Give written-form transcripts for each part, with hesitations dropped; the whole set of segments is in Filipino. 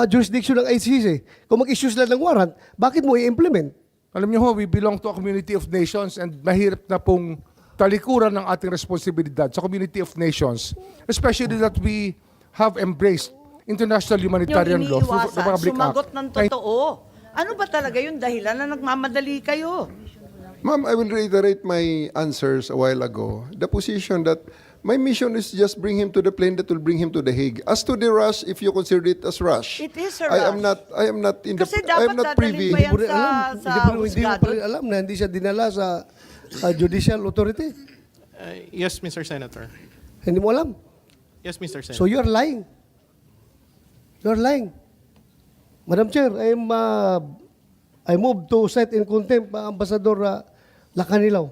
jurisdiction ng ICC. Kung mag-issue sila ng warrant, bakit mo i-implement? Alam niyo ho, we belong to a community of nations and mahirap na pong talikuran ng ating responsibilidad sa community of nations, especially that we have embraced international humanitarian law through the iniiwasan, Republic sumagot Act. ng totoo. Ano ba talaga yung dahilan na nagmamadali kayo? Ma'am, I will reiterate my answers a while ago. The position that my mission is just bring him to the plane that will bring him to The Hague. As to the rush, if you consider it as rush, It is a I am rush. not in the Kasi I dapat am not dadalhin privy. pa yan Hindi mo rin sa- alam. sa Hindi mo husgado. pa rin alam na hindi siya dinala sa judicial authority. Yes, Mr. Senator. Hindi mo alam. Yes, Mr. Senator. So you're lying. You're lying. Madam Chair, I move to set in contempt Ambassador Lacanilaw.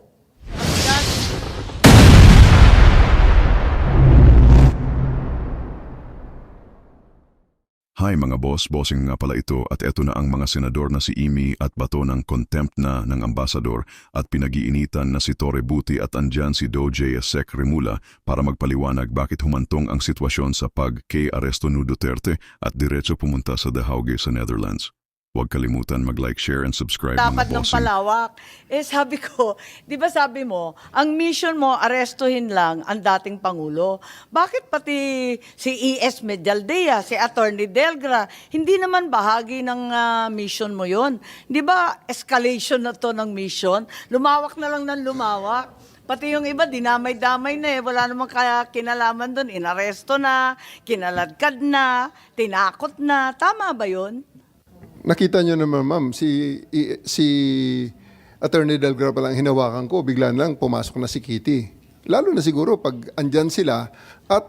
Hi mga boss, bossing nga pala ito at eto na ang mga senador na si Amy at bato ng contempt na ng ambasador at pinag-iinitan na si Torre Buti at andyan si Doje Sec Remula para magpaliwanag bakit humantong ang sitwasyon sa pag-kay aresto ni Duterte at diretso pumunta sa The Hague sa Netherlands. Huwag kalimutan mag-like, share, and subscribe Dapat mga ng bossing. palawak. Sabi ko, di ba sabi mo, ang mission mo, arestuhin lang ang dating Pangulo. Bakit pati si E.S. Medialdea, si Attorney Delgra, hindi naman bahagi ng mission mo yon? Di ba escalation na to ng mission? Lumawak na lang ng lumawak. Pati yung iba, dinamay-damay na eh. Wala namang kinalaman doon. Inaresto na, kinaladkad na, tinakot na. Tama ba yun? Nakita niyo naman, ma'am, si Attorney Delgra pa lang hinawakan ko, bigla lang pumasok na si Kitty. Lalo na siguro pag andyan sila at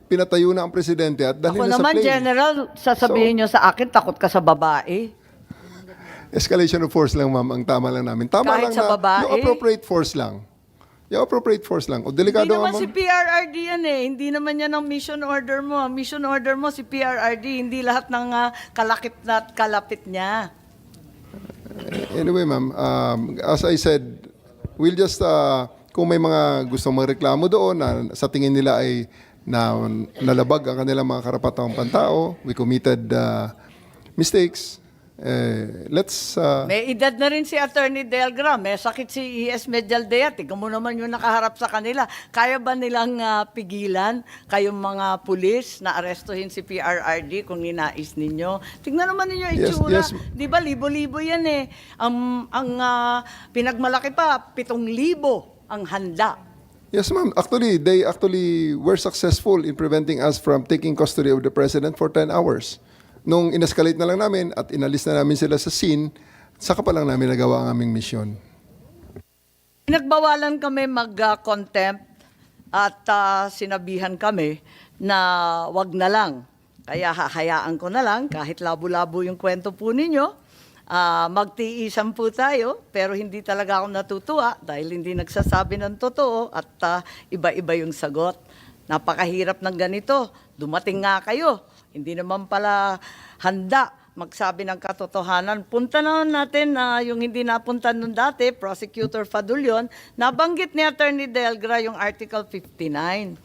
pinatayo na ang presidente at dahil Ako na sa naman, plane. General, sasabihin nyo sa akin, takot ka sa babae. Escalation of force lang, ma'am, ang tama lang namin. Tama Kahit lang sa na babae? yung appropriate force lang. Yung appropriate force lang. O delikado Hindi nga, naman si ma'am. PRRD yan eh. Hindi naman yan ang mission order mo. Ang mission order mo si PRRD, hindi lahat ng kalakip na at kalapit niya. Anyway, ma'am, as I said, we'll just, kung may mga gustong magreklamo doon na sa tingin nila ay nalabag ang kanilang mga karapatang pantao, we committed mistakes, let's... May edad na rin si Attorney Delgra. May sakit si E.S. Medialdea. Tingnan mo naman yung nakaharap sa kanila. Kaya ba nilang pigilan kayong mga pulis na arestuhin si PRRD kung ninais ninyo? Tingnan naman ninyo yung Yes, itsura. yes. Di ba, libo-libo yan eh. Ang pinagmalaki pa, 7,000 ang handa. Yes, ma'am. Actually, they actually were successful in preventing us from taking custody of the president for 10 hours. Nung in-escalate na lang namin at inalis na namin sila sa scene, saka pa lang namin nagawa ang aming mission. Pinagbawalan kami mag-contempt at sinabihan kami na wag na lang. Kaya hahayaan ko na lang kahit labo-labo yung kwento po ninyo. Magtiisan po tayo pero hindi talaga ako natutuwa dahil hindi nagsasabi ng totoo at iba-iba yung sagot. Napakahirap ng ganito. Dumating nga kayo. Hindi naman pala handa magsabi ng katotohanan. Punta na natin na yung hindi napunta nun dati, Prosecutor Fadulion, nabanggit ni Attorney Delgra yung Article 59.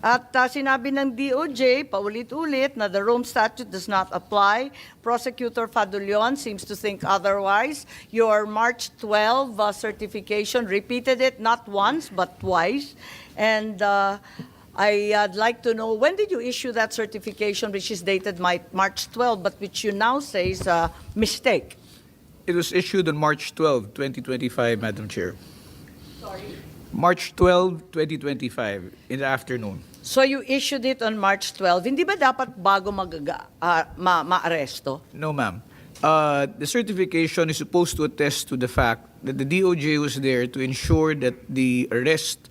At sinabi ng DOJ, paulit-ulit, na the Rome Statute does not apply. Prosecutor Fadulion seems to think otherwise. Your March 12 certification repeated it not once but twice. And I'd like to know, when did you issue that certification, which is dated March 12, but which you now say is a mistake? It was issued on March 12, 2025, Madam Chair. Sorry? March 12, 2025, in the afternoon. So you issued it on March 12. Hindi ba dapat bago ma-aresto? No, ma'am. The certification is supposed to attest to the fact that the DOJ was there to ensure that the arrest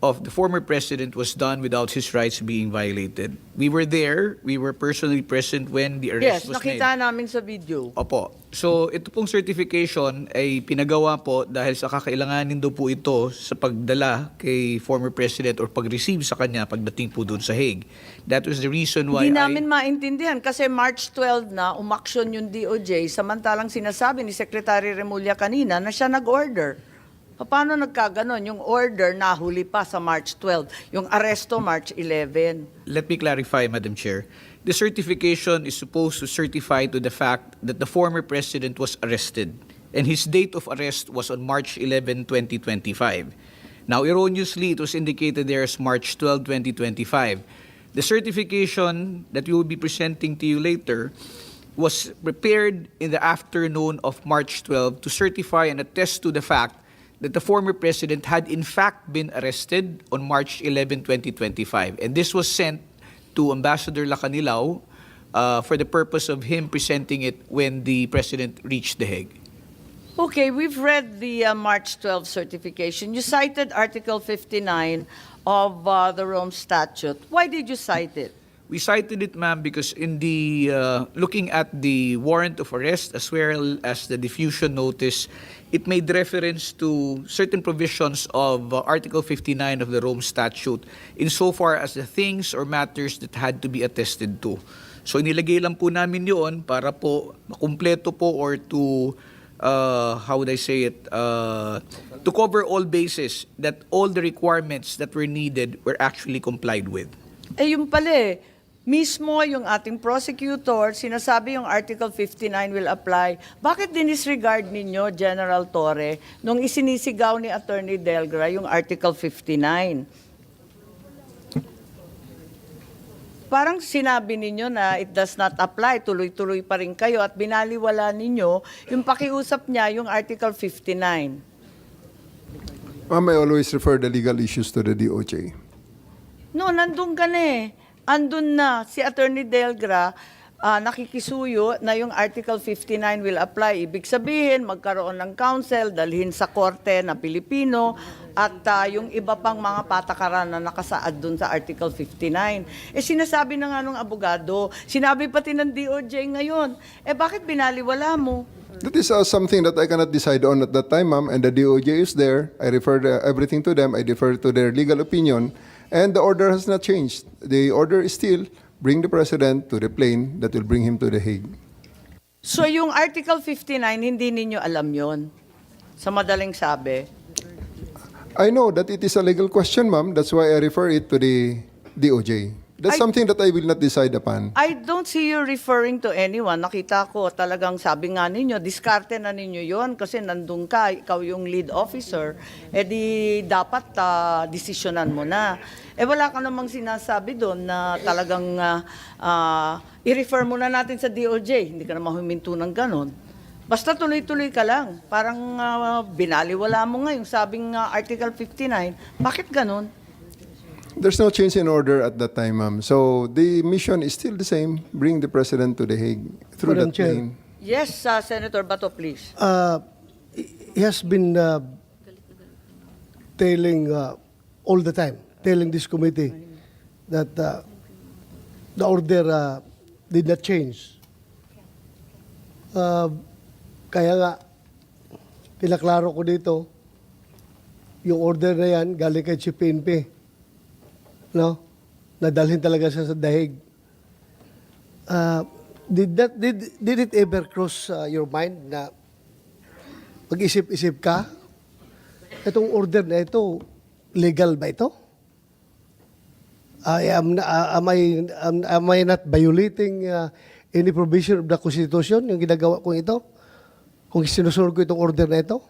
of the former president was done without his rights being violated. We were there. We were personally present when the Yes, arrest was made. nakita namin sa video. Opo. So, ito pong certification ay pinagawa po dahil sa kakailanganin daw po ito sa pagdala kay former president or pag-receive sa kanya pagdating po doon sa Hague. That was the reason why Hindi namin maintindihan kasi March 12 na umaksyon yung DOJ samantalang sinasabi ni Secretary Remulla kanina na siya nag-order. Paano nagkaganon? Yung order nahuli pa sa March 12, yung aresto March 11. Let me clarify, Madam Chair. The certification is supposed to certify to the fact that the former president was arrested, and his date of arrest was on March 11, 2025. Now, erroneously, it was indicated there as March 12, 2025. The certification that we will be presenting to you later was prepared in the afternoon of March 12 to certify and attest to the fact that the former president had in fact been arrested on March 11, 2025. And this was sent to Ambassador Lacanilao for the purpose of him presenting it when the president reached The Hague. Okay, we've read the March 12 certification. You cited Article 59 of the Rome Statute. Why did you cite it? We cited it, ma'am, because in the looking at the warrant of arrest as well as the diffusion notice, it made reference to certain provisions of Article 59 of the Rome Statute insofar as the things or matters that had to be attested to. So inilagay lang po namin yun para po makumpleto po or to, how would I say it, to cover all bases that all the requirements that were needed were actually complied with. Eh, yung pala eh, mismo yung ating prosecutor, sinasabi yung Article 59 will apply. Bakit dinisregard ninyo, General Torre, nung isinisigaw ni Attorney Delgra yung Article 59? Parang sinabi ninyo na it does not apply, tuloy-tuloy pa rin kayo at binaliwala ninyo yung pakiusap niya yung Article 59. Ma'am, I always refer the legal issues to the DOJ. No, nandun ka na eh. Andun na si Attorney Delgra, nakikisuyo na yung Article 59 will apply. Ibig sabihin, magkaroon ng counsel, dalhin sa korte na Pilipino, at yung iba pang mga patakaran na nakasaad dun sa Article 59. Eh sinasabi na nga nung abogado, sinabi pati ng DOJ ngayon, eh bakit binaliwala mo? That is something that I cannot decide on at that time, ma'am, and the DOJ is there. I refer everything to them. I defer to their legal opinion, and the order has not changed. The order is still bring the president to the plane that will bring him to The Hague. So yung Article 59, hindi ninyo alam yon. Sa madaling sabi. I know that it is a legal question, ma'am. That's why I refer it to the DOJ. That's something that I will not decide upon. I don't see you referring to anyone. Nakita ko talagang sabi nga ninyo, diskarte na ninyo yon kasi nandun ka, ikaw yung lead officer. Eh di dapat desisyonan mo na. Eh wala ka namang sinasabi doon na talagang i-refer mo na natin sa DOJ. Hindi ka na mahuminto ng ganon. Basta tuloy-tuloy ka lang. Parang binaliwala mo nga yung sabing Article 59. Bakit ganon? There's no change in order at that time, ma'am. So the mission is still the same. Bring the president to The Hague through Madam that Chair. plane. Yes, Senator Bato, please. He has been telling all the time, telling this committee that the order did not change. Kaya nga, pinaklaro ko dito, yung order na yan, galing kay Chief PNP. No? Nadalhin talaga siya sa The Hague. Did it ever cross your mind na mag-isip-isip ka? Itong order na ito, legal ba ito? Am I not violating any provision of the Constitution, yung ginagawa kong ito? Kung sinusunod ko itong order na ito?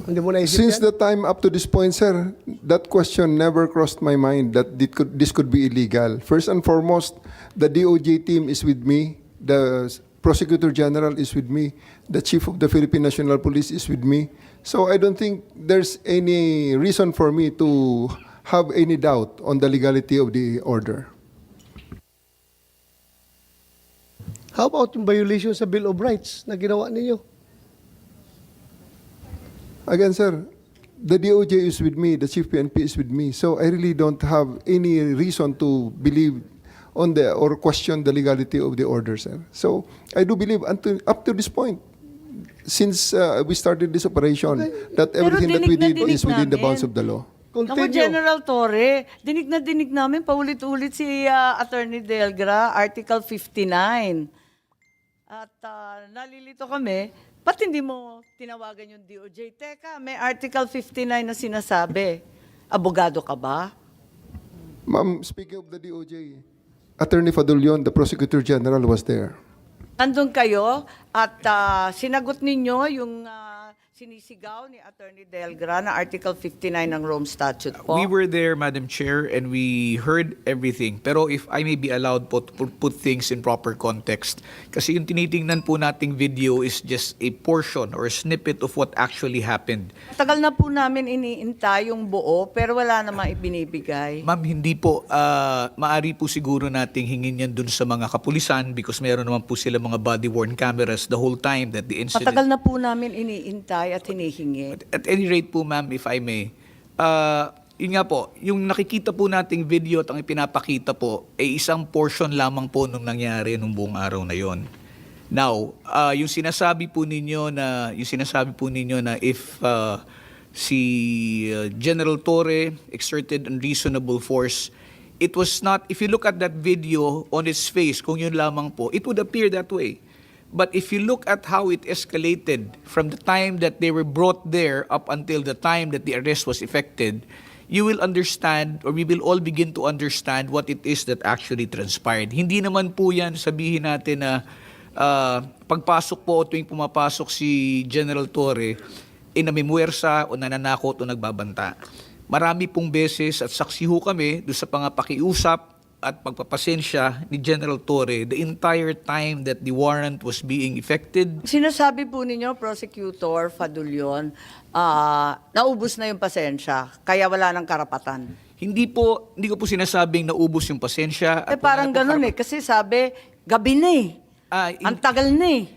Hindi mo naisip Since yan? the time up to this point, sir, that question never crossed my mind that this could be illegal. First and foremost, the DOJ team is with me. The Prosecutor General is with me. The Chief of the Philippine National Police is with me. So I don't think there's any reason for me to have any doubt on the legality of the order. How about yung violation sa Bill of Rights na ginawa ninyo? Again, sir, the DOJ is with me, the Chief PNP is with me, so I really don't have any reason to believe on or question the legality of the order, sir. So I do believe up to this point, since we started this operation, that Pero everything that we dinig na did is dinig within the namin. bounds of the law. Naku, Continue. General Torre, dinig na dinig namin, paulit-ulit si Attorney Delgra, Article 59. At nalilito kami, ba't hindi mo tinawagan yung DOJ? Teka, may Article 59 na sinasabi. Abogado ka ba? Ma'am, speaking of the DOJ, Attorney Fadulyon, the Prosecutor General, was there. Nandun kayo at sinagot ninyo yung sinisigaw ni Attorney Delgra na Article 59 ng Rome Statute po. We were there, Madam Chair, and we heard everything. Pero if I may be allowed po to put things in proper context, kasi yung tinitingnan po nating video is just a portion or a snippet of what actually happened. Tagal na po namin iniintay yung buo pero wala namang ibinibigay. Ma'am, hindi po. Maari po siguro nating hingin yan dun sa mga kapulisan because meron naman po sila mga body-worn cameras the whole time that the incident... Matagal na po namin iniintay at hinihingi. At any rate po, ma'am, if I may, yun nga po, yung nakikita po nating video at ang ipinapakita po ay isang portion lamang po nung nangyari nung buong araw na yon. Now, yung sinasabi po ninyo na if si General Torre exerted unreasonable force, it was not, if you look at that video on its face, kung yun lamang po, it would appear that way. But if you look at how it escalated from the time that they were brought there up until the time that the arrest was effected, you will understand, or we will all begin to understand what it is that actually transpired. Hindi naman po yan sabihin natin na pagpasok po o tuwing pumapasok si General Torre, namimwersa o nananakot o nagbabanta. Marami pong beses at saksi ho kami doon sa pangapakiusap at pagpapasensya ni General Torre the entire time that the warrant was being effected. Sinasabi po ninyo, Prosecutor Fadulyon, naubos na yung pasensya, kaya wala ng karapatan. Hindi ko po sinasabing naubos yung pasensya. Parang ganun kasi sabi, gabi na ang tagal na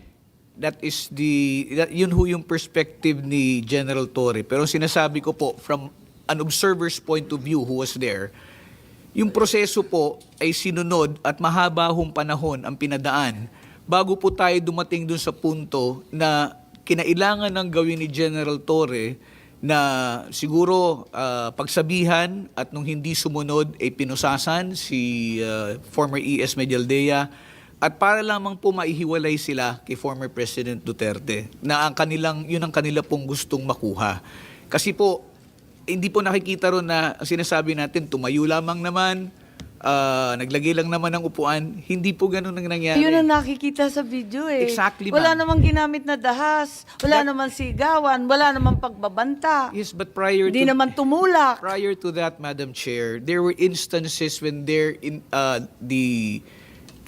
yun ho yung perspective ni General Torre. Pero sinasabi ko po, from an observer's point of view who was there, yung proseso po ay sinunod at mahaba hong panahon ang pinadaan bago po tayo dumating dun sa punto na kinailangan ng gawin ni General Torre na siguro pagsabihan at nung hindi sumunod ay pinusasan si former ES Medialdea at para lamang po maihiwalay sila kay former President Duterte na yun ang kanila pong gustong makuha. Kasi po, hindi po nakikita ron na ang sinasabi natin, tumayo lamang naman, naglagay lang naman ng upuan. Hindi po ganun ang nangyari. Yun ang nakikita sa video Exactly, Wala ma'am. namang ginamit na dahas, wala namang sigawan, wala namang pagbabanta. Yes, but Hindi naman tumulak. prior to that, Madam Chair, there were instances when the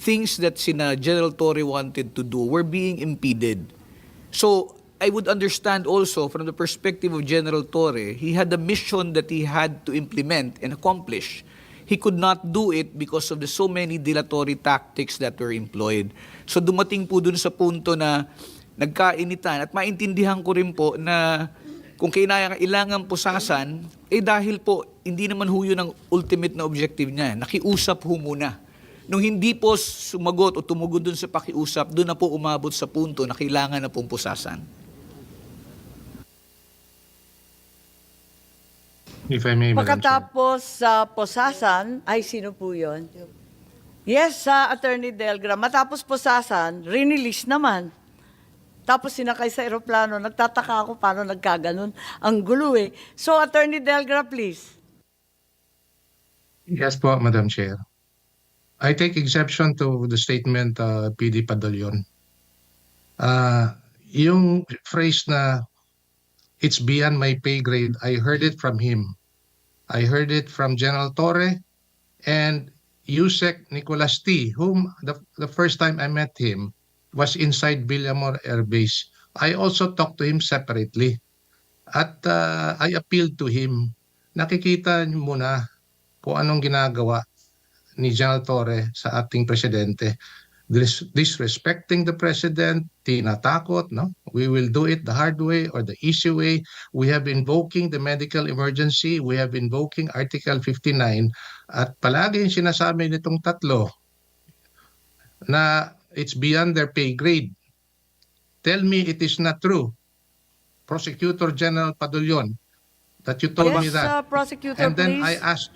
things that sina General Torre wanted to do were being impeded. So, I would understand also from the perspective of General Torre, he had a mission that he had to implement and accomplish. He could not do it because of the so many dilatory tactics that were employed. So dumating po dun sa punto na nagkainitan at maintindihan ko rin po na kung kailangan pusasan, dahil po hindi naman ho yun ang ultimate na objective niya. Nakiusap ho muna. Nung hindi po sumagot o tumugod dun sa pakiusap, dun na po umabot sa punto na kailangan na pong pusasan. If I may, Madam Chair. Pagkatapos sa posasan, ay sino po yun? Yes, sa Attorney Delgra. Matapos posasan, rinilis naman. Tapos sinakay sa eroplano, nagtataka ako paano nagkaganon. Ang gulo So, Attorney Delgra, please. Yes po, Madam Chair. I take exception to the statement PD Padulyon. Yung phrase na it's beyond my pay grade, I heard it from him. I heard it from General Torre and Yusek Nicolas T, whom the first time I met him was inside Villamor Air Base. I also talked to him separately. At I appealed to him. Nakikita niyo muna kung anong ginagawa ni General Torre sa ating presidente. Disrespecting the president, tinatakot, no? We will do it the hard way or the easy way. We have invoking the medical emergency. We have invoking Article 59. At palagi yung sinasabi nitong tatlo na it's beyond their pay grade. Tell me it is not true, Prosecutor General Padulyon, that you told me that. Prosecutor, And then please. I asked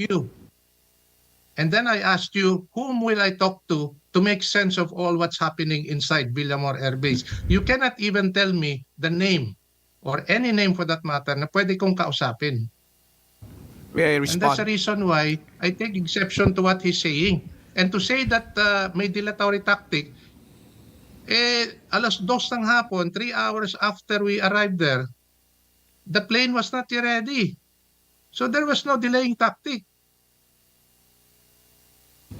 you, whom will I talk to to make sense of all what's happening inside Villamor Air Base. You cannot even tell me the name or any name for that matter na pwede kong kausapin. May I And that's the respond? reason why I take exception to what he's saying. And to say that may dilatory tactic, alas 2 ng hapon, 3 hours after we arrived there, the plane was not yet ready. So there was no delaying tactic.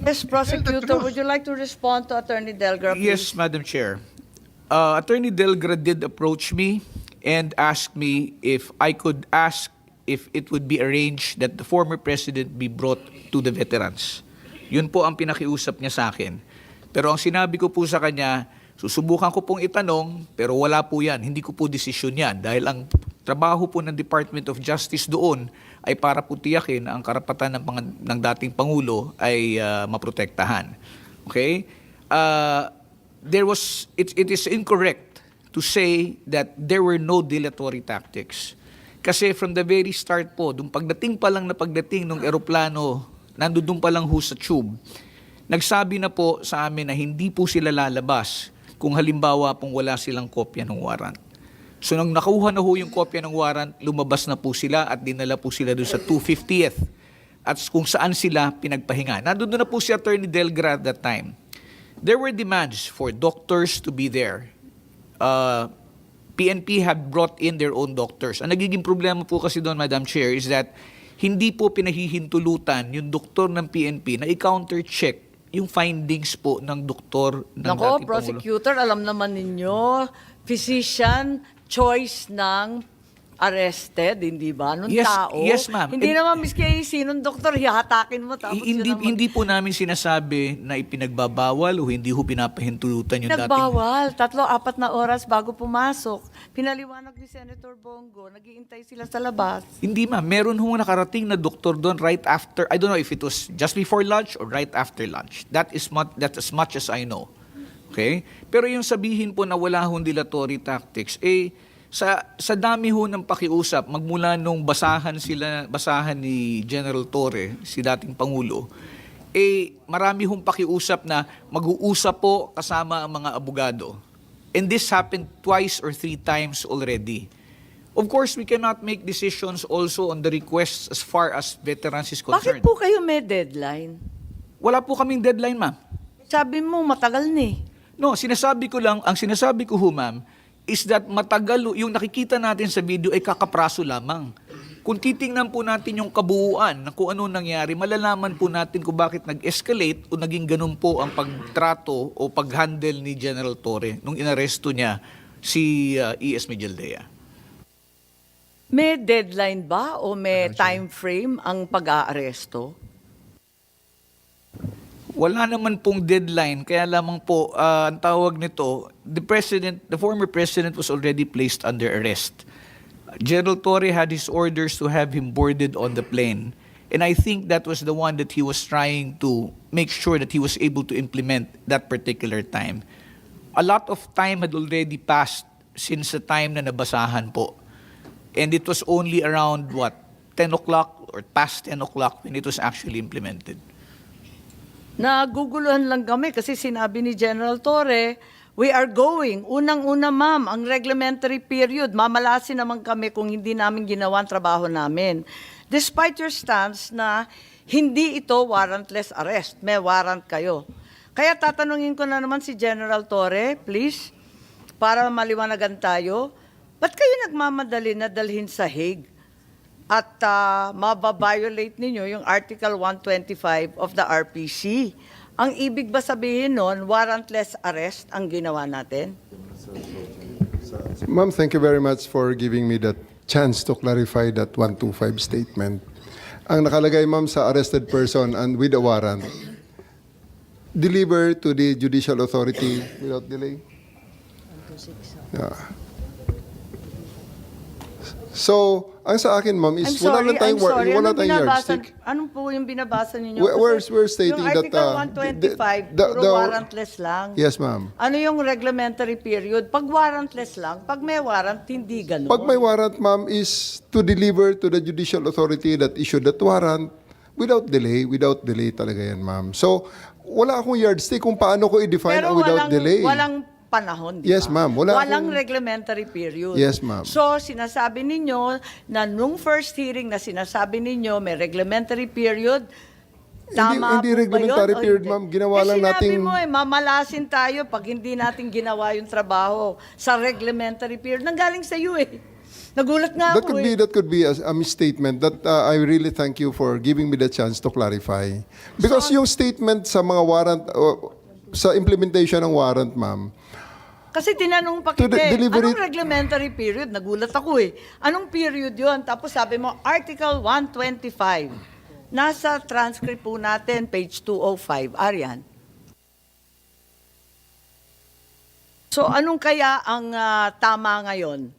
Yes, Prosecutor, truth. would you like to respond to Attorney Delgra, please? Yes, Madam Chair. Attorney Delgra did approach me and asked me if I could ask if it would be arranged that the former president be brought to the veterans. Yun po ang pinakiusap niya sa akin. Pero ang sinabi ko po sa kanya, susubukan ko pong itanong, pero wala po yan. Hindi ko po desisyon yan. Dahil ang trabaho po ng Department of Justice doon ay para po tiyakin na ang karapatan ng dating Pangulo ay maprotektahan. Okay? It is incorrect to say that there were no dilatory tactics. Kasi from the very start po, pagdating ng eroplano, nandun pa lang ho sa tube, nagsabi na po sa amin na hindi po sila lalabas kung halimbawa pong wala silang kopya ng warrant. So nang nakuha na ho yung kopya ng warrant, lumabas na po sila at dinala po sila doon sa 250th at kung saan sila pinagpahinga. Nandun na po si Attorney Delgra at that time. There were demands for doctors to be there. PNP had brought in their own doctors. Ang nagiging problema po kasi doon, Madam Chair, is that hindi po pinahihintulutan yung doktor ng PNP na i-counter-check yung findings po ng doktor ng Nako, dating Pangulo. Prosecutor, alam naman ninyo, physician choice ng arrested, hindi ba? Nung Yes, tao. yes, ma'am. Hindi naman miski sinong doktor, hihatakin mo tapos yun naman. Hindi po namin sinasabi na ipinagbabawal o hindi ho pinapahintulutan yung dating... Nagbawal. 3-4 na oras bago pumasok. Pinaliwanag ni Senator Bongo, nagiintay sila sa labas. Hindi ma'am, meron ho nakarating na doktor doon right after, I don't know if it was just before lunch or right after lunch. That's as much as I know. Okay? Pero yung sabihin po na wala hong dilatory tactics, sa dami ho ng pakiusap, magmula nung basahan ni General Torre, si dating Pangulo, marami hong pakiusap na mag-uusap po kasama ang mga abogado. And this happened 2 or 3 times already. Of course, we cannot make decisions also on the requests as far as veterans is Bakit concerned. po kayo may deadline? Wala po kaming deadline, ma'am. Sabi mo, matagal na eh. No, ang sinasabi ko ho, ma'am, is that matagal, yung nakikita natin sa video ay kakapraso lamang. Kung titingnan po natin yung kabuuan na kung ano nangyari, malalaman po natin kung bakit nag-escalate o naging ganun po ang pagtrato o pag-handle ni General Torre nung inaresto niya si E.S. Medialdea. May deadline ba o may time frame ang pag-aaresto? Wala naman pong deadline, kaya lamang po ang tawag nito, the former president was already placed under arrest. General Torre had his orders to have him boarded on the plane. And I think that was the one that he was trying to make sure that he was able to implement that particular time. A lot of time had already passed since the time na nabasahan po. And it was only around 10 o'clock or past 10 o'clock when it was actually implemented. Naguguluhan lang kami kasi sinabi ni General Torre, we are going. Unang-una, ma'am, ang reglementary period. Mamalasin naman kami kung hindi namin ginawa ang trabaho namin. Despite your stance na hindi ito warrantless arrest, may warrant kayo. Kaya tatanungin ko na naman si General Torre, please, para maliwanagan tayo, ba't kayo nagmamadali na dalhin sa Hague? At mababiolate ninyo yung Article 125 of the RPC. Ang ibig ba sabihin nun, warrantless arrest ang ginawa natin? Ma'am, thank you very much for giving me that chance to clarify that 125 statement. Ang nakalagay, ma'am, sa arrested person and with a warrant, deliver to the judicial authority without delay. Yeah. So, ang sa akin, ma'am, is wala lang tayong yardstick. Anong po yung binabasa ninyo? We're stating yung that Article 125, puro warrantless lang. Yes, ma'am. Ano yung reglementary period? Pag warrantless lang, pag may warrant, hindi ganun. Pag may warrant, ma'am, is to deliver to the judicial authority that issued that warrant without delay talaga yan, ma'am. So, wala akong yardstick kung paano ko i-define Pero ang without delay. walang panahon, di Yes, ba? ma'am. Walang reglementary period. Yes, ma'am. So, sinasabi ninyo na nung first hearing na sinasabi ninyo may reglementary period, tama Hindi po ba reglementary yun o period, hindi? ma'am. Ginawa lang sinabi nating- mo mamalasin tayo pag hindi natin ginawa yung trabaho sa reglementary period. Nanggaling sa iyo eh. Nagulat nga ako eh. That could be a misstatement that I really thank you for giving me the chance to clarify. Because yung statement sa mga warrant, sa implementation ng warrant, ma'am, Kasi tinanong pa To kita the delivery- anong reglementary period? Nagulat ako eh. Anong period yon? Tapos sabi mo, Article 125. Nasa transcript po natin, page 205. Arian. So anong kaya ang tama ngayon?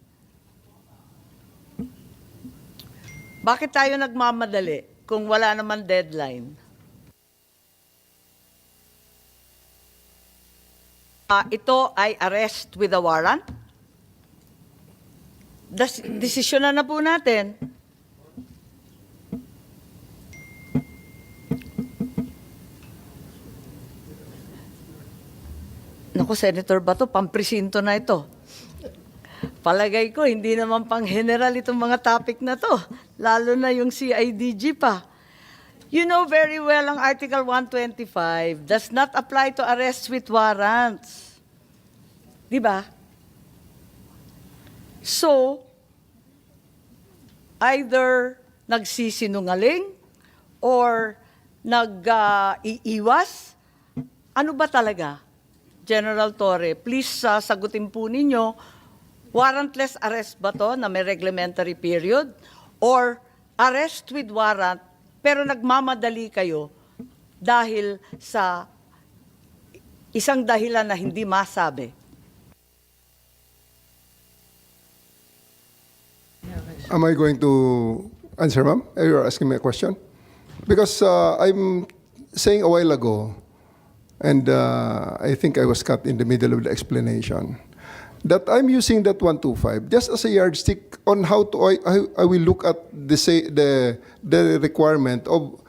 Bakit tayo nagmamadali kung wala naman deadline? Ito ay arrest with a warrant? Desisyonan na po natin. Naku, Senator Bato, pampresinto na ito. Palagay ko, hindi naman pang general itong mga topic na to. Lalo na yung CIDG pa. You know very well ang Article 125 does not apply to arrests with warrants. Di ba? So, either nagsisinungaling or nag-iiwas. Ano ba talaga? General Torre, please sagutin po ninyo, warrantless arrest ba to na may reglementary period? Or arrest with warrant pero nagmamadali kayo dahil sa isang dahilan na hindi masabi? am I going to answer, ma'am? You're asking me a question? Because I'm saying a while ago, and I think I was cut in the middle of the explanation, that I'm using that 125 just as a yardstick on how to I will look at the requirement of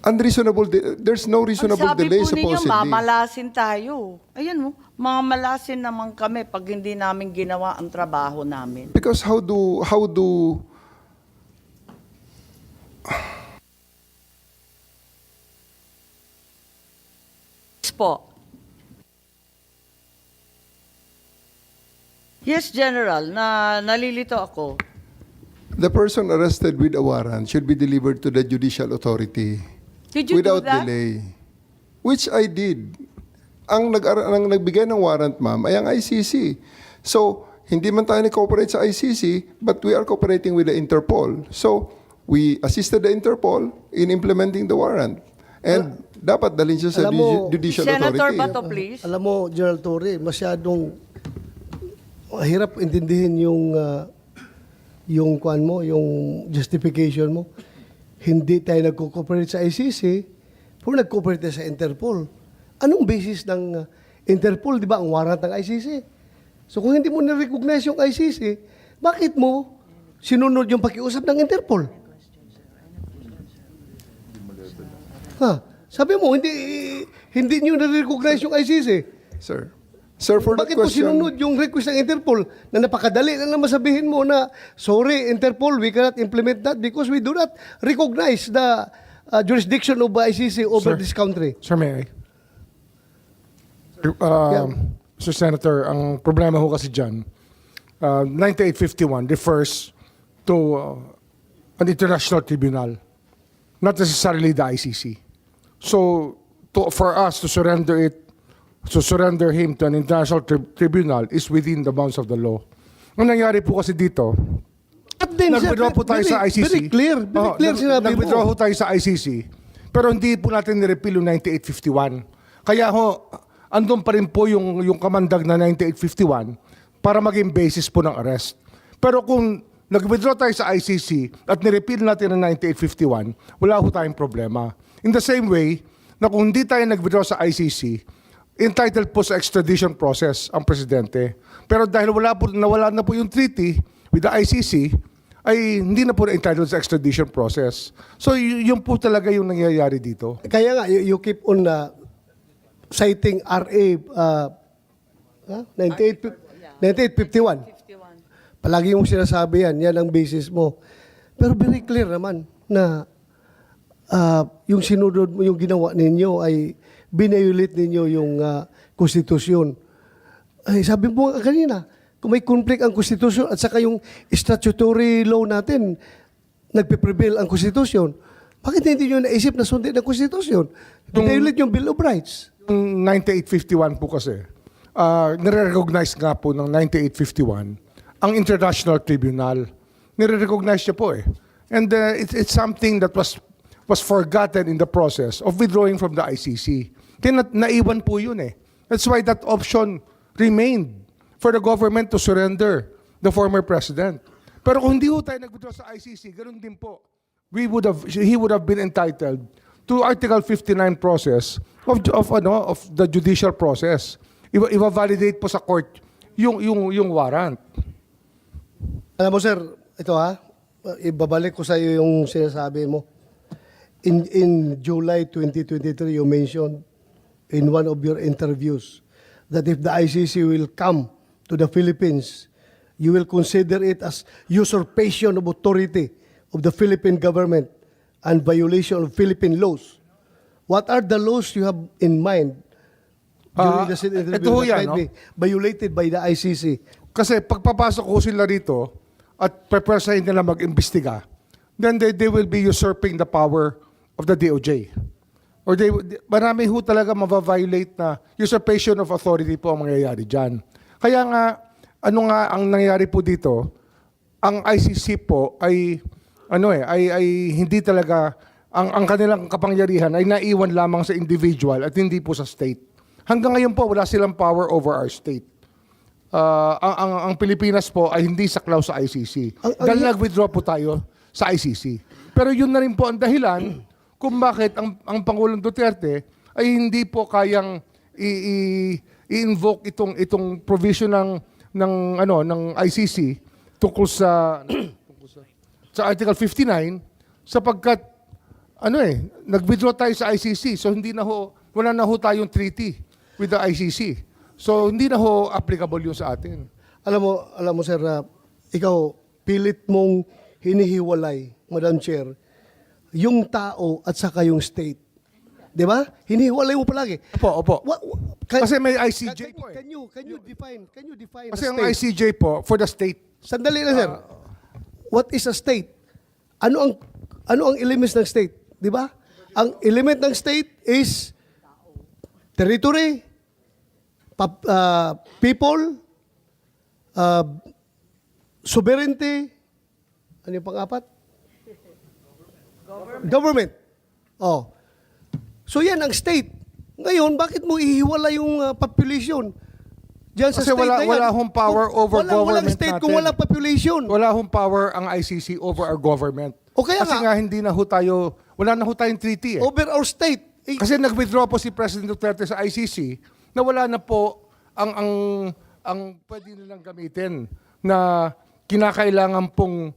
unreasonable. There's no reasonable Ang sabi delay po ninyo, supposedly. mamalasin tayo. Ayan mo, mamalasin naman kami pag hindi namin ginawa ang trabaho namin. Because how do Po. Yes, General, nalilito ako. the person arrested with a warrant should be delivered to the judicial authority Did you without do that? delay? Which I did. Ang nagbigay ng warrant, ma'am, ay ang ICC. So, hindi man tayo nag-cooperate sa ICC, but we are cooperating with the Interpol. So, we assisted the Interpol in implementing the warrant. And dapat dalhin siya sa Alam mo, judicial Senator authority. Bato, please. Alam mo, General Torre, masyadong hirap intindihin yung kuan mo, yung justification mo. Hindi tayo nagko-cooperate sa ICC, pero nag-cooperate tayo sa Interpol. Anong basis ng Interpol, di ba, ang warrant ng ICC? So kung hindi mo na-recognize yung ICC, bakit mo sinunod yung pakiusap ng Interpol? Ha? Sabi mo, hindi nyo na-recognize yung ICC. Sir, for that Bakit mo question, sinunod yung request ng Interpol na napakadali lang na masabihin mo na, sorry, Interpol, we cannot implement that because we do not recognize the jurisdiction of ICC over Sir. this country. Sir, may I? Yeah. Mr. Senator, ang problema ho kasi dyan, 9851 refers to an international tribunal, not necessarily the ICC. So, for us to surrender him to an international tribunal is within the bounds of the law. Ang nangyari po kasi dito, At then, sir, nag-withdraw po tayo sa ICC. Very clear sinabi mo. Nag-withdraw ho tayo sa ICC. Pero hindi po natin nirepeal yung 9851. Kaya ho, andun pa rin po yung kamandag na 9851 para maging basis po ng arrest. Pero kung nag-withdraw tayo sa ICC at nirepeal natin ang 9851, wala ho tayong problema. In the same way, na kung hindi tayo nag-withdraw sa ICC, entitled po sa extradition process ang presidente. Pero dahil nawala na po yung treaty with the ICC, ay hindi na po entitled sa extradition process. So yun po talaga yung nangyayari dito. Kaya nga, you keep on citing RA 9851. Palagi mong sinasabi yan ang basis mo. Pero very clear naman na yung sinunod mo, yung ginawa ninyo ay binayulit ninyo yung konstitusyon. Ay, sabi mo kanina, kung may conflict ang konstitusyon at saka yung statutory law natin, nagpe-prevail ang konstitusyon, bakit hindi nyo naisip na sundin ang konstitusyon? Binayulit yung Bill of Rights. Yung 9851 po kasi, nire-recognize nga po ng 9851 ang International Tribunal. Nire-recognize siya po eh. And it's something that was forgotten in the process of withdrawing from the ICC. Kaya naiwan po yun eh. That's why that option remained for the government to surrender the former president. Pero kung hindi ho tayo nag-withdraw sa ICC, ganun din po. He would have been entitled to Article 59 process of the judicial process. Iba-validate po sa court yung warrant. Alam mo sir, ito ibabalik ko sa iyo yung sinasabi mo. In July 2023, you mentioned in one of your interviews that if the ICC will come to the Philippines, you will consider it as usurpation of authority of the Philippine government and violation of Philippine laws. What are the laws you have in mind during the said interview ito ho that yan, might be violated by the ICC? Kasi pagpapasok ko sila rito at prepresahin nila mag-imbestiga, then they will be usurping the power of the DOJ. Or marami ho talaga mabaviolate na usurpation of authority po ang mangyayari dyan. Kaya nga, ano nga ang nangyayari po dito, ang ICC po ay hindi talaga ang kanilang kapangyarihan ay naiwan lamang sa individual at hindi po sa state. Hanggang ngayon po wala silang power over our state. Ang Pilipinas po ay hindi saklaw sa ICC. Dahil nag-withdraw po tayo sa ICC. Pero yun na rin po ang dahilan kung bakit ang Pangulong Duterte ay hindi po kayang i-invoke itong provision ng ICC tungkol sa Article 59 sapagkat nag-withdraw tayo sa ICC, so wala na ho tayong treaty with the ICC. So hindi na ho applicable yun sa atin. Alam mo sir, ikaw pilit mong hinihiwalay, Madam Chair, yung tao at saka yung state. 'Di ba? Hinihiwalay mo palagi. Opo. Kasi may ICJ po eh. Can you define Kasi a ang state? ICJ po for the state. Sandali na sir. What is a state? Ano ang elements ng state? 'Di ba? Ang element ng state is territory, people, sovereignty, ano yung pang-apat? Government. Oh. So yan ang state. Ngayon, bakit mo ihiwala yung population? Diyan sa Kasi state na yan. wala hong power over Walang government state natin. kung walang population. Wala hong power ang ICC over our government. O kaya Kasi nga hindi na ho tayo, wala na ho tayong treaty eh. Over our state. Kasi nag-withdraw po si President Duterte sa ICC na wala na po ang pwede nilang gamitin na kinakailangan pong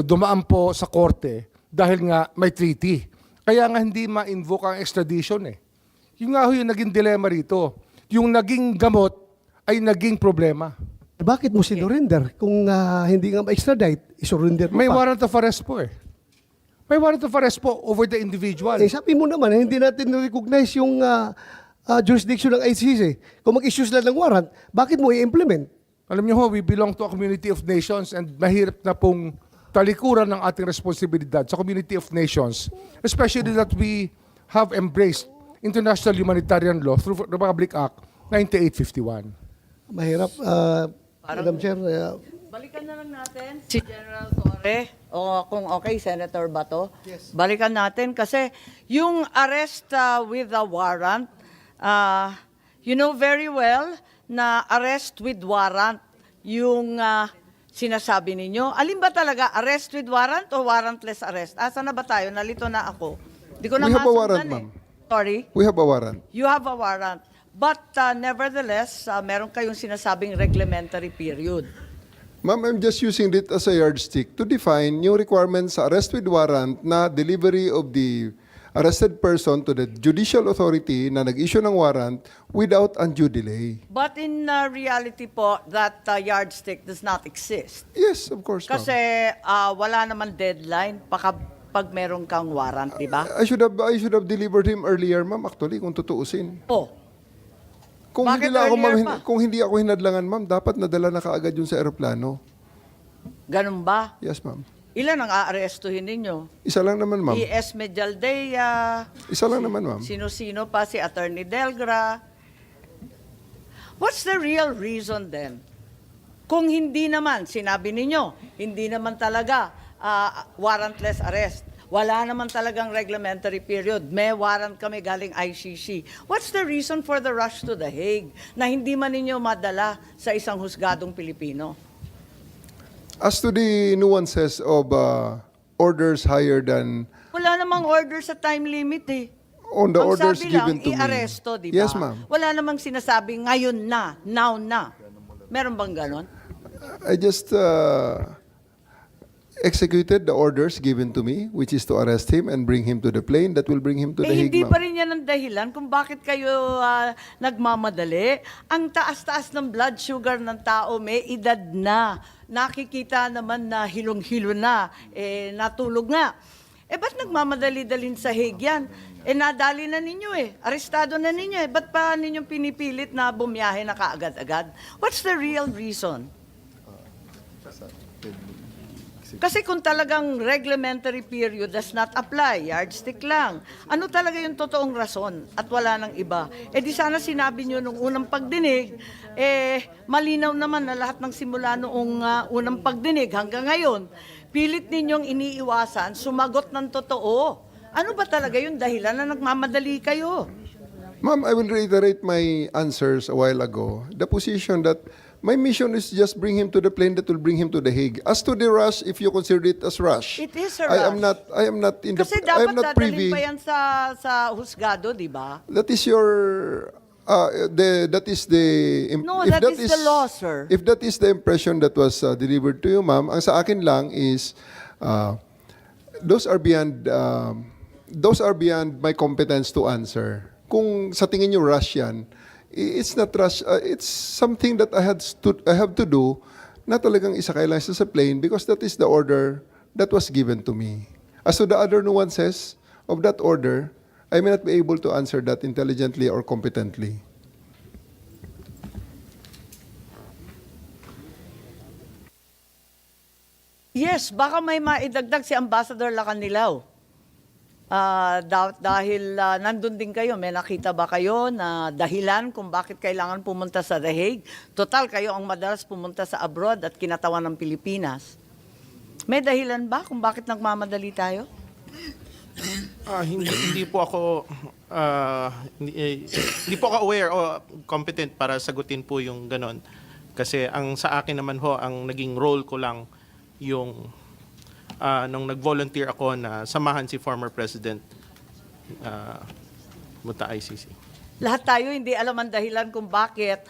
dumaan po sa korte dahil nga may treaty. Kaya nga hindi ma-invoke ang extradition eh. Yung nga ho yung naging dilemma rito. Yung naging gamot ay naging problema. Bakit mo sinurrender? Kung hindi nga ma-extradite, isurrender mo May pa. warrant of arrest po eh. May warrant of arrest po over the individual. Sabi mo naman, hindi natin recognize yung jurisdiction ng ICC. Kung mag-issue sila ng warrant, bakit mo i-implement? Alam niyo ho, we belong to a community of nations and mahirap na pong talikuran ng ating responsibilidad sa community of nations, especially that we have embraced international humanitarian law through Republic Act 9851. Mahirap, Madam Chair. Balikan na lang natin si General Torre o kung okay, Senator Bato. Yes. Balikan natin kasi yung arrest with a warrant, you know very well na arrest with warrant yung sinasabi ninyo. Alin ba talaga, arrest with warrant o warrantless arrest? Asa na ba tayo? Nalito na ako. Di ko na We have a masundan warrant, eh. ma'am. Sorry? We have a warrant. You have a warrant. But nevertheless, meron kayong sinasabing reglementary period. Ma'am, I'm just using it as a yardstick to define yung requirements sa arrest with warrant na delivery of the arrested person to the judicial authority na nag-issue ng warrant without undue delay. But in reality po, that yardstick does not exist. Yes, of course, ma'am. Kasi wala naman deadline pag meron kang warrant, di ba? I should have delivered him earlier, ma'am, actually, kung tutuusin. Oh, Kung Bakit hindi, lang ako, ma'am, earlier pa? kung hindi ako hinadlangan, ma'am, dapat nadala na kaagad yun sa eroplano. ganun ba? Yes, ma'am. Ilan ang aarestuhin ninyo? Isa lang naman, ma'am. E.S. Medialdea, Isa lang naman, ma'am. sino-sino pa, si Attorney Delgra. What's the real reason then? Kung hindi naman, sinabi ninyo, hindi naman talaga warrantless arrest. Wala naman talagang reglementary period. May warrant kami galing ICC. What's the reason for the rush to The Hague na hindi man ninyo madala sa isang husgadong Pilipino? As to the nuances of orders higher than Wala namang order sa time limit eh. on the Ang orders sabi given lang, to me. i-aresto, di ba? Yes, ma'am. Wala namang sinasabi ngayon na, now na. Meron bang ganon? I just executed the orders given to me, which is to arrest him and bring him to the plane that will bring him to The Hague, Hindi ma'am. pa rin yan ang dahilan kung bakit kayo nagmamadali. Ang taas-taas ng blood sugar ng tao, may edad na. Nakikita naman na hilong-hilo na, natulog nga. Ba't nagmamadali-dalin sa Hague yan? Nadali na ninyo arestado na ninyo Ba't pa ninyong pinipilit na bumiyahe na kaagad-agad? What's the real reason? Kasi kung talagang reglementary period does not apply, yardstick lang, ano talaga yung totoong rason at wala nang iba? Di sana sinabi nyo nung unang pagdinig, malinaw naman na lahat ng simula noong unang pagdinig hanggang ngayon, pilit ninyong iniiwasan, sumagot ng totoo. Ano ba talaga yung dahilan na nagmamadali kayo? Ma'am, I will reiterate my answers a while ago. The position that my mission is just bring him to the plane that will bring him to The Hague. As to the rush, if you consider it as rush, It is a I am rush. not in the Kasi I am dapat not privy. dadalhin pa yan sa husgado, di ba? That is your that is the No, if that is the law, sir. If that is the impression that was delivered to you, ma'am, ang sa akin lang is those are beyond my competence to answer. Kung sa tingin niyo rush yan, it's not rush. It's something that I have to do na talagang isakay lang siya sa plane because that is the order that was given to me. As to the other nuances of that order, I may not be able to answer that intelligently or competently. Yes, baka may maidagdag si Ambassador Lacanilaw. Dahil nandun din kayo, may nakita ba kayo na dahilan kung bakit kailangan pumunta sa The Hague? Total, kayo ang madalas pumunta sa abroad at kinatawan ng Pilipinas. May dahilan ba kung bakit nagmamadali tayo? Hindi po ako hindi po ako aware o competent para sagutin po yung ganon. Kasi ang sa akin naman ho, ang naging role ko lang yung nung nag-volunteer ako na samahan si former President Muta ICC. Lahat tayo hindi alam ang dahilan kung bakit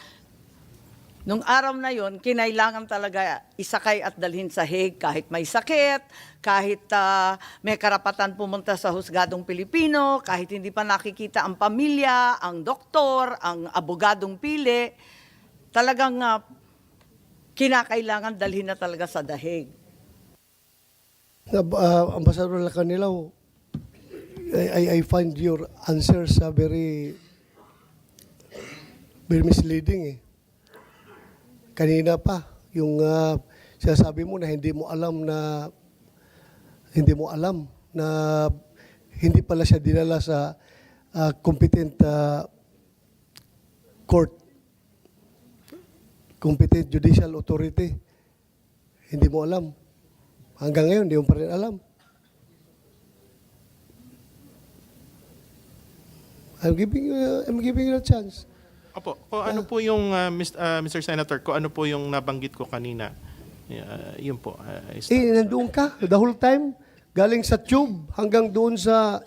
nung araw na yon kinailangan talaga isakay at dalhin sa Hague kahit may sakit, kahit may karapatan pumunta sa husgadong Pilipino, kahit hindi pa nakikita ang pamilya, ang doktor, ang abogadong pili. Talagang kinakailangan dalhin na talaga sa The Hague. Ambassador Lacanilaw, I find your answers very misleading Kanina pa, yung sinasabi mo na hindi mo alam na hindi pala siya dinala sa competent court, competent judicial authority. Hindi mo alam. Hanggang ngayon, hindi mo pa rin alam. I'm giving you a chance. Opo, kung ano po yung Mr. Senator, kung ano po yung nabanggit ko kanina. Yun po. Nandoon ka the whole time, galing sa tube hanggang doon sa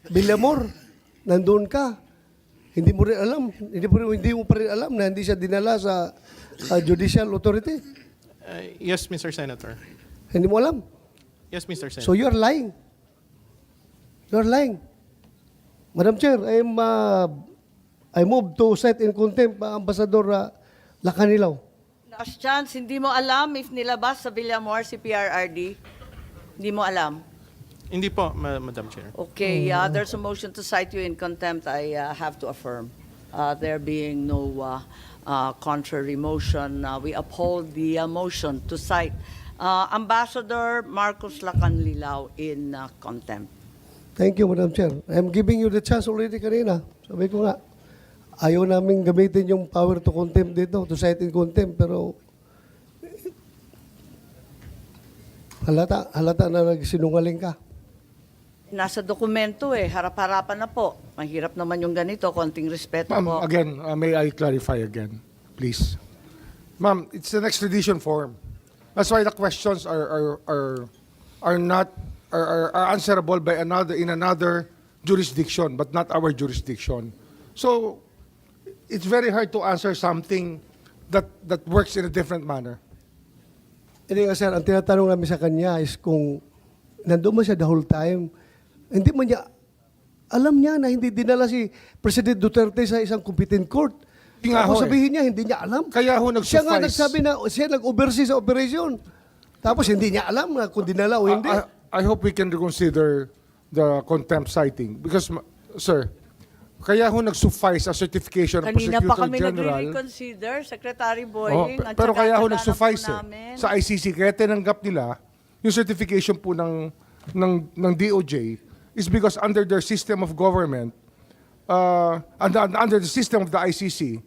Villamor. Nandoon ka. Hindi mo pa rin alam na hindi siya dinala sa judicial authority? Yes, Mr. Senator. Hindi mo alam. Yes, Mr. Senator. So you are lying. You are lying. Madam Chair, I move to cite in contempt Ambassador Lacanilaw. Last chance, hindi mo alam if nilabas sa Villamor si PRRD? Hindi mo alam? Hindi po, Madam Chair. Okay, there's a motion to cite you in contempt. I have to affirm. There being no contrary motion, we uphold the motion to cite Ambassador Marcos Lacanlilao in contempt. Thank you, Madam Chair. I'm giving you the chance already kanina. Sabi ko nga, ayaw namin gamitin yung power to contempt dito, to cite in contempt, pero halata na nagsinungaling ka. Nasa dokumento harap-harapan na po. Mahirap naman yung ganito, konting respeto Ma'am, po. again, may I clarify again, please? Ma'am, it's an extradition form. That's why the questions are answerable by another jurisdiction, but not our jurisdiction. So it's very hard to answer something that works in a different manner. Hindi nga sir, ang tinatanong namin sa kanya is kung nandun man siya the whole time, hindi man niya, alam niya na hindi dinala si President Duterte sa isang competent court. Hindi nga Tapos ho sabihin niya, hindi niya alam. Kaya ho Siya nga nag-suffice. nagsabi na siya nag-oversee sa operation. Tapos hindi niya alam na kung dinala o hindi. I hope we can reconsider the contempt citing because, sir, kaya ho nag-suffice a certification of Kanina pa Prosecutor kami General. nagre-reconsider, Secretary Oh, Boying. at pero saka kaya ho tagalog nag-suffice po namin. sa ICC. Kaya tinanggap nila yung certification po ng DOJ is because under their system of government, under the system of the ICC,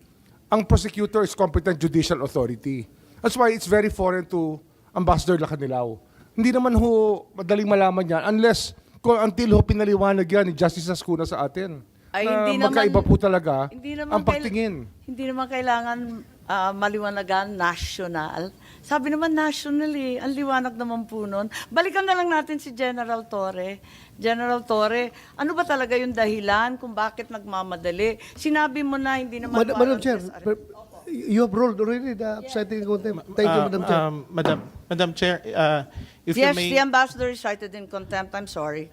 ang prosecutor is competent judicial authority. That's why it's very foreign to Ambassador Lacanilao. Hindi naman ho madaling malaman yan until ho pinaliwanag yan ni Justice Ascuna sa atin. Ay, na hindi naman- magkaiba po talaga Hindi naman ang pagtingin. Hindi naman kailangan maliwanagan national. Sabi naman national ang liwanag naman po nun. Balikan na lang natin si General Torre. General Torre, ano ba talaga yung dahilan kung bakit nagmamadali? Sinabi mo na hindi naman Madam Chair, warrantless arrest. you have ruled already the citing in contempt. Thank you, Madam Chair. Madam Chair, if Yes, you may... the ambassador is cited in contempt. I'm sorry.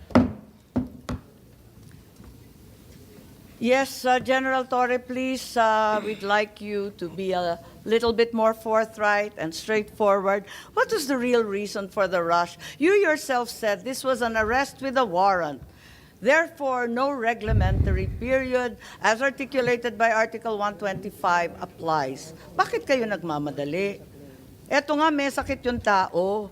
Yes, General Torre, please, we'd like you to be a little bit more forthright and straightforward. What was the real reason for the rush? You yourself said this was an arrest with a warrant. Therefore, no reglementary period as articulated by Article 125 applies. Bakit kayo nagmamadali? Eto nga, may sakit yung tao.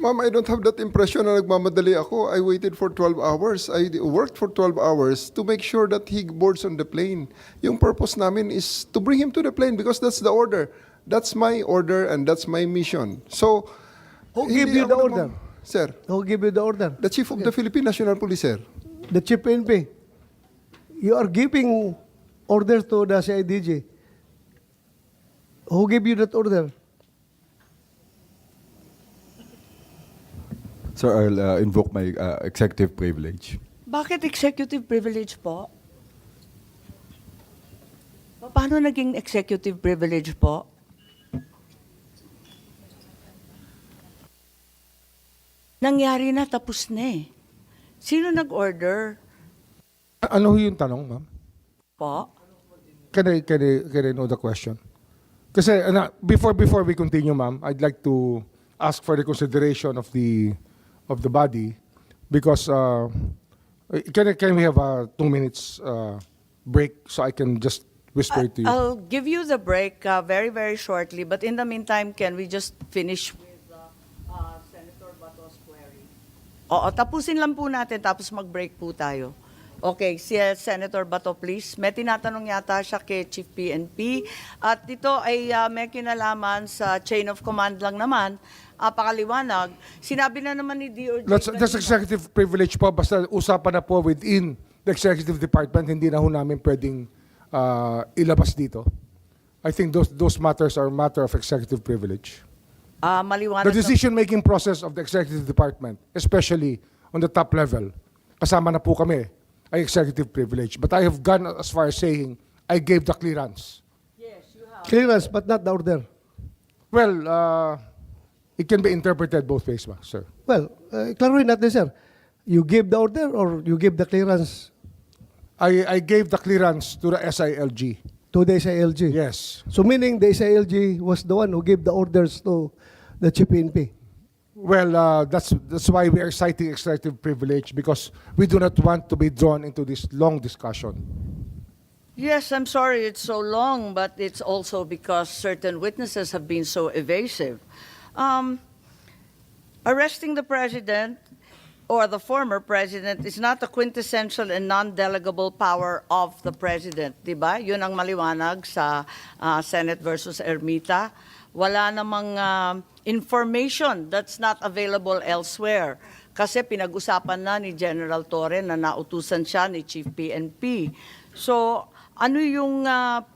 Ma'am, I don't have that impression na nagmamadali ako. I waited for 12 hours. I worked for 12 hours to make sure that he boards on the plane. Yung purpose namin is to bring him to the plane because that's the order. That's my order and that's my mission. So, Who gave hindi you the ako order? Sir, Who gave you the order? the Chief of the Philippine National Police, sir. The Chief PNP. You are giving orders to the CIDG. Who gave you that order? Sir, I'll invoke my executive privilege. Bakit executive privilege po? Paano naging executive privilege po? Nangyari na, tapos na Sino nag-order Ano ho yung tanong, ma'am? po? Can I know the question? Kasi before we continue, ma'am, I'd like to ask for the consideration of the body because can we have a 2 minutes break so I can just whisper it to you? I'll give you the break very, very shortly, but in the meantime, can we just finish with Senator Bato's query? Oo, tapusin lang po natin, tapos mag-break po tayo. Okay, si Senator Bato, please. May tinatanong yata siya kay Chief PNP. At ito ay may kinalaman sa chain of command lang naman. Pakaliwanag, sinabi na naman ni DOJ. That's executive privilege po, basta usapan na po within the executive department, hindi na ho namin pwedeng ilabas dito. I think those matters are matter of executive privilege. Maliwanag The decision-making process of the executive department, especially on the top level, kasama na po kami, ay executive privilege. But I have gone as far as saying, I gave the clearance. Clearance, but not the order. Well, it can be interpreted both ways, sir. Well, klaruhin natin, sir. You gave the order or you gave the clearance I gave the clearance to the SILG. to the SILG? Yes. So meaning the SILG was the one who gave the orders to the CPNP? Well, that's why we are citing executive privilege, because we do not want to be drawn into this long discussion. Yes, I'm sorry it's so long, but it's also because certain witnesses have been so evasive. Arresting the president or the former president is not a quintessential and non-delegable power of the president, di ba? Yun ang maliwanag sa Senate versus Ermita. Wala namang information that's not available elsewhere. Kasi pinag-usapan na ni General Torre na nautusan siya ni Chief PNP. So, ano yung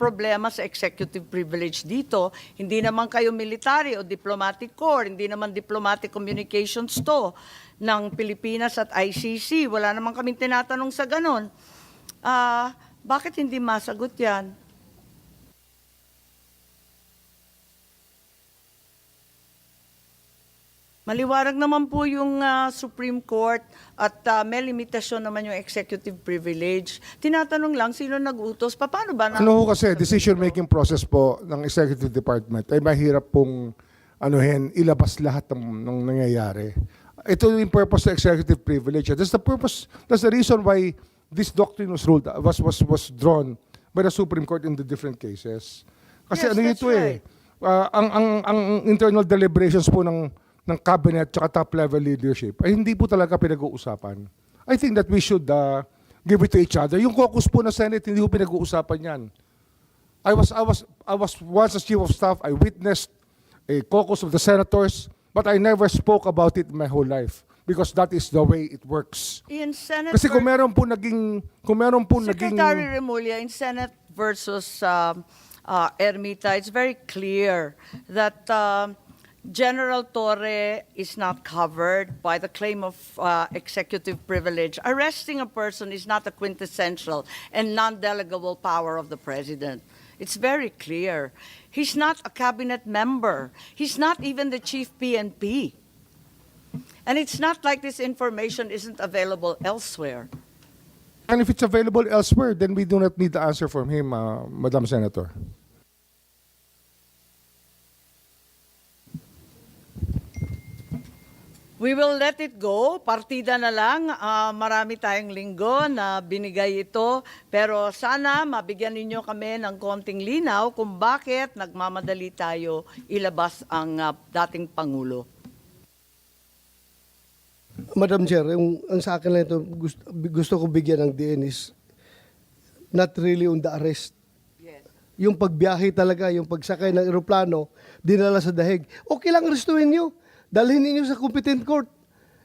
problema sa executive privilege dito? Hindi naman kayo military o diplomatic corps, hindi naman diplomatic communications to ng Pilipinas at ICC. Wala naman kaming tinatanong sa ganon. Bakit hindi masagot yan? Maliwanag naman po yung Supreme Court at may limitasyon naman yung executive privilege. Tinatanong lang sino nag-utos, paano ba na? Ano ho kasi, decision-making process po ng Executive Department ay mahirap pong ilabas lahat ng nangyayari. Ito yung purpose ng executive privilege. That's the reason why this doctrine was ruled, was drawn by the Supreme Court in the different cases. Kasi Yes, that's ito right. ang internal deliberations po ng cabinet at top-level leadership ay hindi po talaga pinag-uusapan. I think that we should give it to each other. Yung caucus po na Senate, hindi po pinag-uusapan yan. I was once as chief of staff, I witnessed a caucus of the senators, but I never spoke about it my whole life because that is the way it works. In Senate Kasi kung meron po naging Secretary Remulla, in Senate versus Ermita, it's very clear that General Torre is not covered by the claim of executive privilege. Arresting a person is not a quintessential and non-delegable power of the president. It's very clear. He's not a cabinet member. He's not even the chief PNP. And it's not like this information isn't available elsewhere. And if it's available elsewhere, then we do not need the answer from him, Madam Senator. We will let it go. Partida na lang. Marami tayong linggo na binigay ito. Pero sana mabigyan ninyo kami ng konting linaw kung bakit nagmamadali tayo ilabas ang dating Pangulo. Madam Chair, ang sa akin lang ito, gusto ko bigyan ng DN is not really on the arrest. Yes. Yung pagbiyahe talaga, yung pagsakay ng eroplano, dinala sa dahig. Okay lang arrestuhin nyo. Dalhin ninyo sa competent court.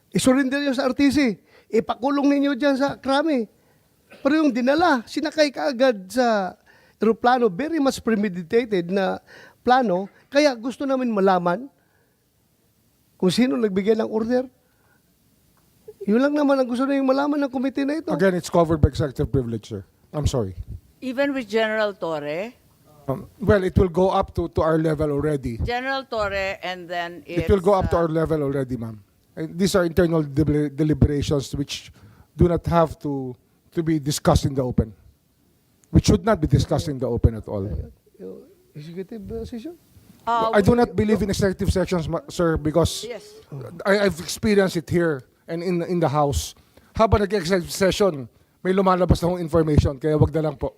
Isurrender nyo sa RTC. Ipakulong ninyo dyan sa krami. Pero yung dinala, sinakay kaagad sa eroplano, very much premeditated na plano. Kaya gusto namin malaman kung sino nagbigay ng order. Yun lang naman ang gusto na yung malaman ng committee na ito. Again, it's covered by executive privilege, sir. I'm sorry. Even with General Torre, Well, it will go up to our level already. General Torre, and then It will go up to our level already, ma'am. And these are internal deliberations which do not have to be discussed in the open. Which should not be discussed in the open at all. Executive decision? I do not believe in executive sessions, sir, because Yes. I've experienced it here and in the House. Habang nag-executive session, may lumalabas na hong information, kaya wag na lang po.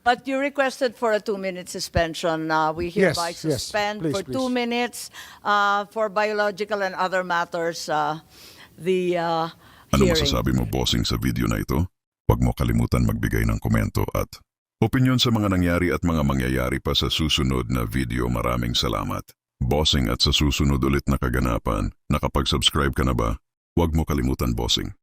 But you requested for a 2-minute suspension. We hereby Yes, yes. suspend Please, for please. 2 minutes for biological and other matters the Ano hearing. masasabi mo, bossing, sa video na ito? Huwag mo kalimutan magbigay ng komento at opinyon sa mga nangyari at mga mangyayari pa sa susunod na video. Maraming salamat. Bossing, at sa susunod ulit na kaganapan, nakapag-subscribe ka na ba? Huwag mo kalimutan, bossing.